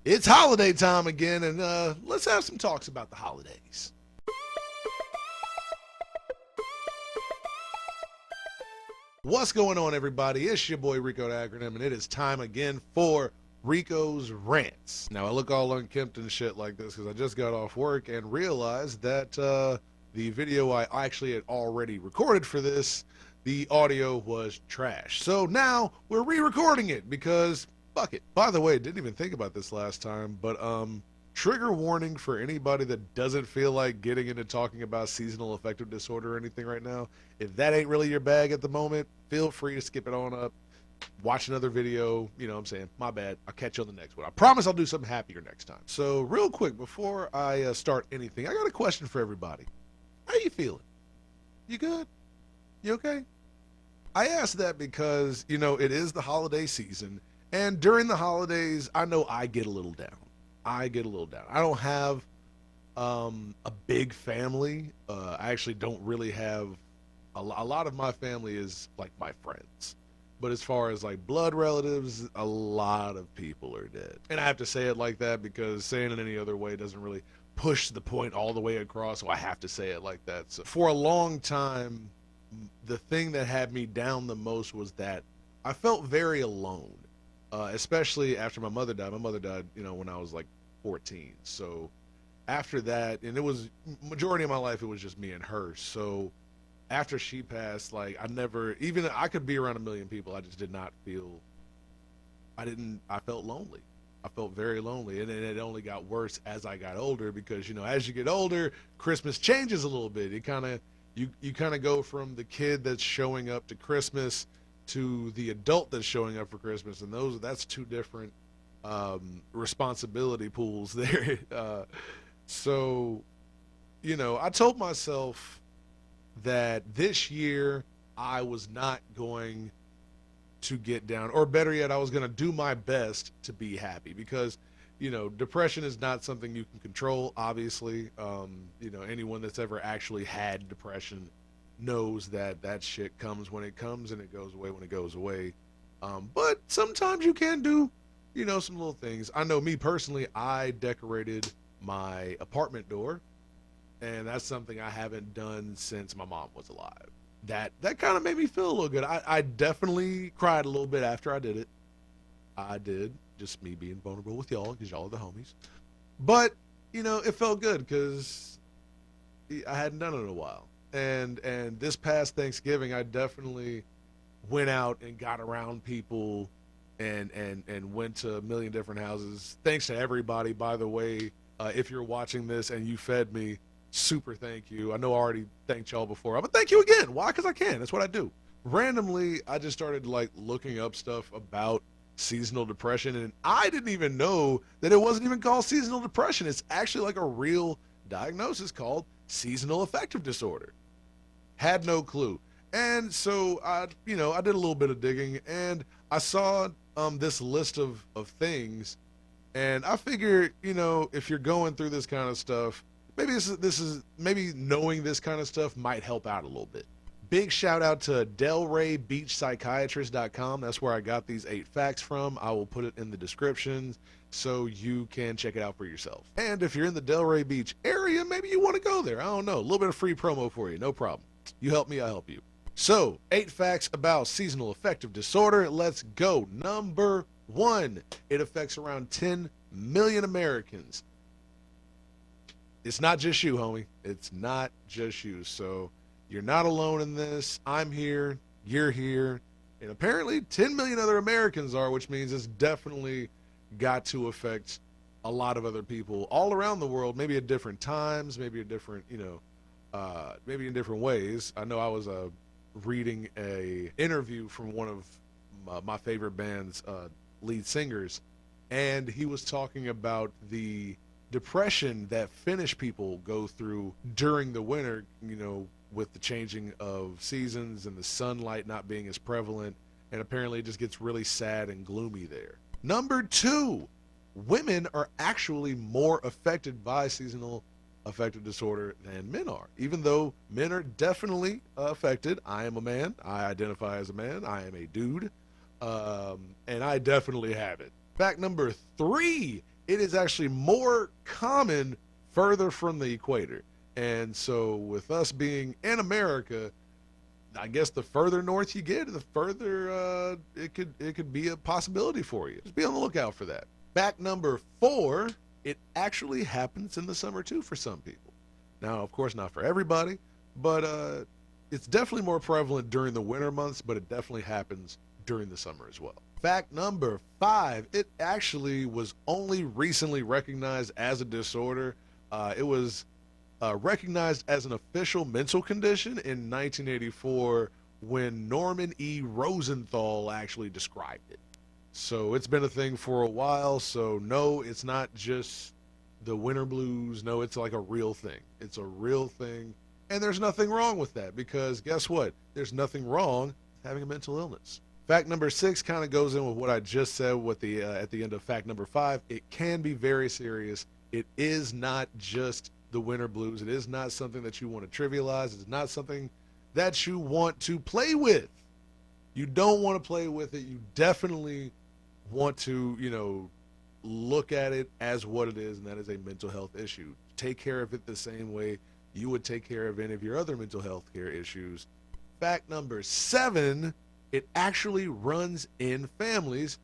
It's holiday time again, and let's have some talks about the holidays. What's going on, everybody? It's your boy Rico the Acronym, and it is time again for Rico's Rants. Now, I look all unkempt and shit like this because I just got off work and realized that the video I actually had already recorded for this, the audio was trash. So now we're re-recording it because fuck it. By the way, didn't even think about this last time, but trigger warning for anybody that doesn't feel like getting into talking about seasonal affective disorder or anything right now. If that ain't really your bag at the moment, feel free to skip it on up. Watch another video, you know what I'm saying? My bad. I'll catch you on the next one. I promise I'll do something happier next time. So real quick, before I start anything, I got a question for everybody. How you feeling? You good? You okay? I ask that because, you know, it is the holiday season, and during the holidays, I know I get a little down. I don't have a big family. I actually don't really have a lot of my family is like my friends. But as far as like blood relatives, a lot of people are dead. And I have to say it like that because saying it any other way doesn't really push the point all the way across, so I have to say it like that. So for a long time, the thing that had me down the most was that I felt very alone, especially after my mother died. My mother died, you know, when I was like 14. So after that, and it was majority of my life, it was just me and her. So after she passed, like I could be around a million people. I just did not feel, I felt lonely. I felt very lonely, and it only got worse as I got older because, you know, as you get older, Christmas changes a little bit. It kind of, you kind of go from the kid that's showing up to Christmas to the adult that's showing up for Christmas, and that's two different responsibility pools there. So, you know, I told myself that this year I was not going to get down, or better yet, I was going to do my best to be happy because, you know, depression is not something you can control, obviously. You know, anyone that's ever actually had depression knows that that shit comes when it comes and it goes away when it goes away. But sometimes you can do, you know, some little things. I know me personally, I decorated my apartment door, and that's something I haven't done since my mom was alive. That kind of made me feel a little good. I definitely cried a little bit after I did it. I did, just me being vulnerable with y'all because y'all are the homies. But, you know, it felt good because I hadn't done it in a while. And this past Thanksgiving, I definitely went out and got around people and went to a million different houses. Thanks to everybody, by the way. If you're watching this and you fed me, super thank you. I know I already thanked y'all before, but thank you again. Why? Because I can. That's what I do. Randomly, I just started like looking up stuff about seasonal depression, and I didn't even know that it wasn't even called seasonal depression. It's actually like a real diagnosis called seasonal affective disorder. Had no clue. And so I did a little bit of digging, and I saw this list of things, and I figure, you know, if you're going through this kind of stuff, maybe maybe knowing this kind of stuff might help out a little bit. Big shout out to DelrayBeachPsychiatrist.com. That's where I got these 8 facts from. I will put it in the description so you can check it out for yourself. And if you're in the Delray Beach area, maybe you want to go there. I don't know. A little bit of free promo for you. No problem. You help me, I help you. So, 8 facts about seasonal affective disorder. Let's go. Number 1, it affects around 10 million Americans. It's not just you, homie. It's not just you. So you're not alone in this. I'm here. You're here. And apparently 10 million other Americans are, which means it's definitely got to affect a lot of other people all around the world, maybe at different times, maybe at different, maybe in different ways. I know I was reading a interview from one of my favorite band's lead singers, and he was talking about the depression that Finnish people go through during the winter, you know, with the changing of seasons and the sunlight not being as prevalent, and apparently it just gets really sad and gloomy there. Number 2, women are actually more affected by seasonal affective disorder than men are, even though men are definitely affected. I am a man. I identify as a man. I am a dude, and I definitely have it. Fact number 3, it is actually more common further from the equator. And so, with us being in America, I guess the further north you get, the further it could be a possibility for you. Just be on the lookout for that. Fact number 4: it actually happens in the summer too for some people. Now, of course, not for everybody, but it's definitely more prevalent during the winter months. But it definitely happens during the summer as well. Fact number 5: it actually was only recently recognized as a disorder. It was recognized as an official mental condition in 1984 when Norman E. Rosenthal actually described it. So it's been a thing for a while. So no, it's not just the winter blues. No, it's like a real thing. It's a real thing. And there's nothing wrong with that because guess what? There's nothing wrong with having a mental illness. Fact number 6 kind of goes in with what I just said with the at the end of fact number 5. It can be very serious. It is not just the winter blues. It is not something that you want to trivialize. It's not something that you want to play with. You don't want to play with it. You definitely want to, look at it as what it is, and that is a mental health issue. Take care of it the same way you would take care of any of your other mental health care issues. Fact number 7: it actually runs in families,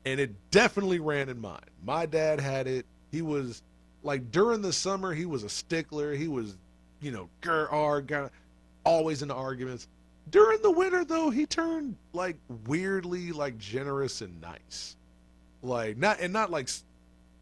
and it definitely ran in mine. My dad had it. He was like during the summer, he was a stickler. He was, always in arguments. During the winter, though, he turned like weirdly like generous and nice. Like not like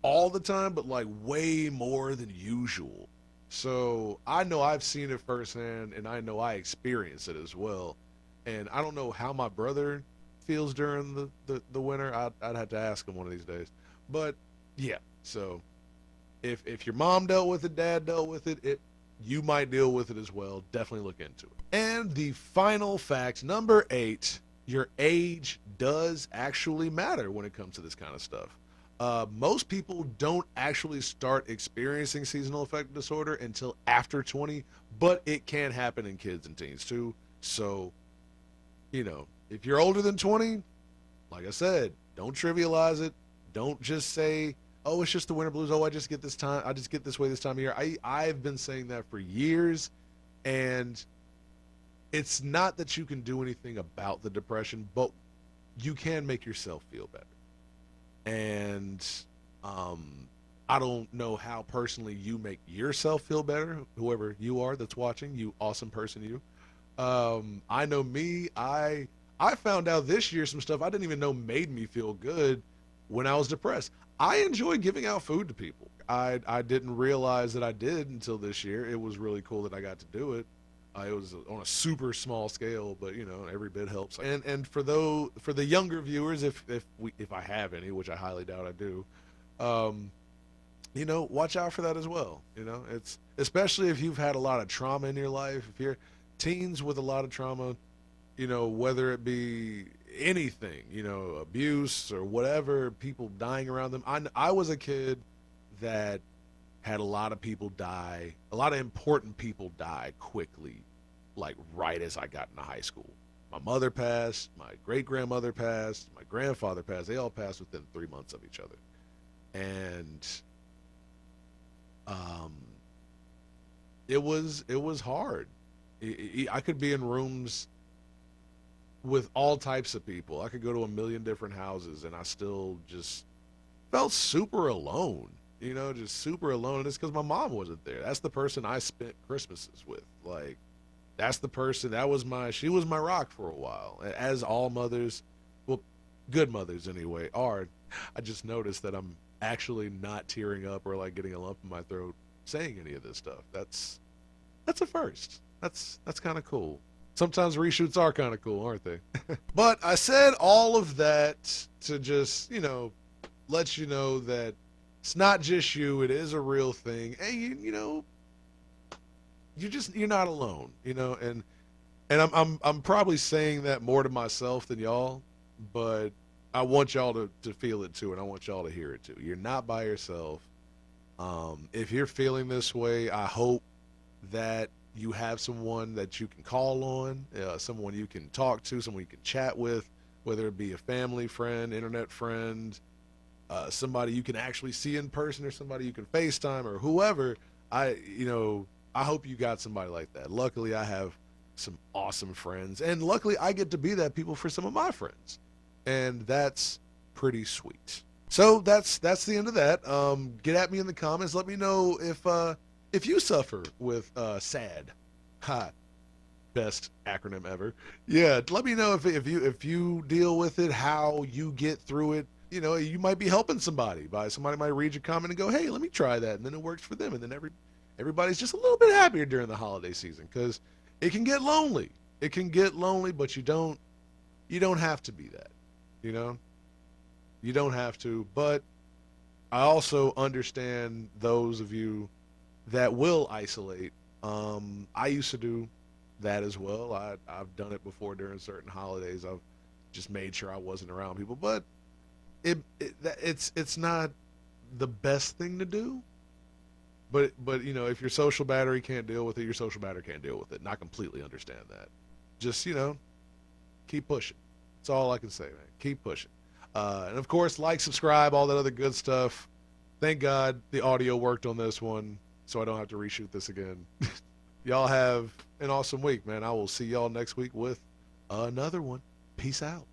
all the time, but like way more than usual. So I know I've seen it firsthand, and I know I experience it as well. And I don't know how my brother feels during the winter. I'd have to ask him one of these days. But yeah, so if your mom dealt with it, dad dealt with it, you might deal with it as well. Definitely look into it. And the final fact, number 8: your age does actually matter when it comes to this kind of stuff. Most people don't actually start experiencing seasonal affective disorder until after 20, but it can happen in kids and teens too. So, if you're older than 20, like I said, don't trivialize it. Don't just say, oh, it's just the winter blues. Oh, I just get this time. I just get this way this time of year. I've been saying that for years, and it's not that you can do anything about the depression, but you can make yourself feel better. And I don't know how personally you make yourself feel better, whoever you are that's watching, you awesome person, you. I know me, I found out this year some stuff I didn't even know made me feel good when I was depressed. I enjoy giving out food to people. I didn't realize that I did until this year. It was really cool that I got to do it. It was on a super small scale, but every bit helps. And for the younger viewers, if I have any, which I highly doubt I do, watch out for that as well. It's especially if you've had a lot of trauma in your life. If you're teens with a lot of trauma, whether it be anything, abuse or whatever, people dying around them. I was a kid that had a lot of people die, a lot of important people die quickly, like right as I got into high school. My mother passed, my great-grandmother passed, my grandfather passed. They all passed within 3 months of each other. And it was hard. I could be in rooms with all types of people. I could go to a million different houses, and I still just felt super alone. Just super alone. And it's because my mom wasn't there. That's the person I spent Christmases with. Like, that's the person she was my rock for a while. As all mothers, well, good mothers anyway, are. I just noticed that I'm actually not tearing up or like getting a lump in my throat saying any of this stuff. That's a first. That's kind of cool. Sometimes reshoots are kind of cool, aren't they? But I said all of that to just, let you know that it's not just you. It is a real thing. And you're not alone, and I'm probably saying that more to myself than y'all, but I want y'all to feel it too, and I want y'all to hear it too. You're not by yourself. If you're feeling this way, I hope that you have someone that you can call on, someone you can talk to, someone you can chat with, whether it be a family friend, internet friend, somebody you can actually see in person or somebody you can FaceTime or whoever. I hope you got somebody like that. Luckily, I have some awesome friends, and luckily, I get to be that people for some of my friends, and that's pretty sweet. So that's the end of that. Get at me in the comments. Let me know if you suffer with SAD. Ha, best acronym ever. Yeah, let me know if you deal with it, how you get through it. You might be helping somebody. Somebody might read your comment and go, "Hey, let me try that," and then it works for them, and then everybody's just a little bit happier during the holiday season because it can get lonely. It can get lonely, but you don't have to be that. You know, you don't have to. But I also understand those of you that will isolate. I used to do that as well. I've done it before during certain holidays. I've just made sure I wasn't around people, but it's not the best thing to do. But if your social battery can't deal with it, your social battery can't deal with it. And I completely understand that. Just keep pushing. That's all I can say, man. Keep pushing. And of course, like, subscribe, all that other good stuff. Thank God the audio worked on this one, so I don't have to reshoot this again. Y'all have an awesome week, man. I will see y'all next week with another one. Peace out.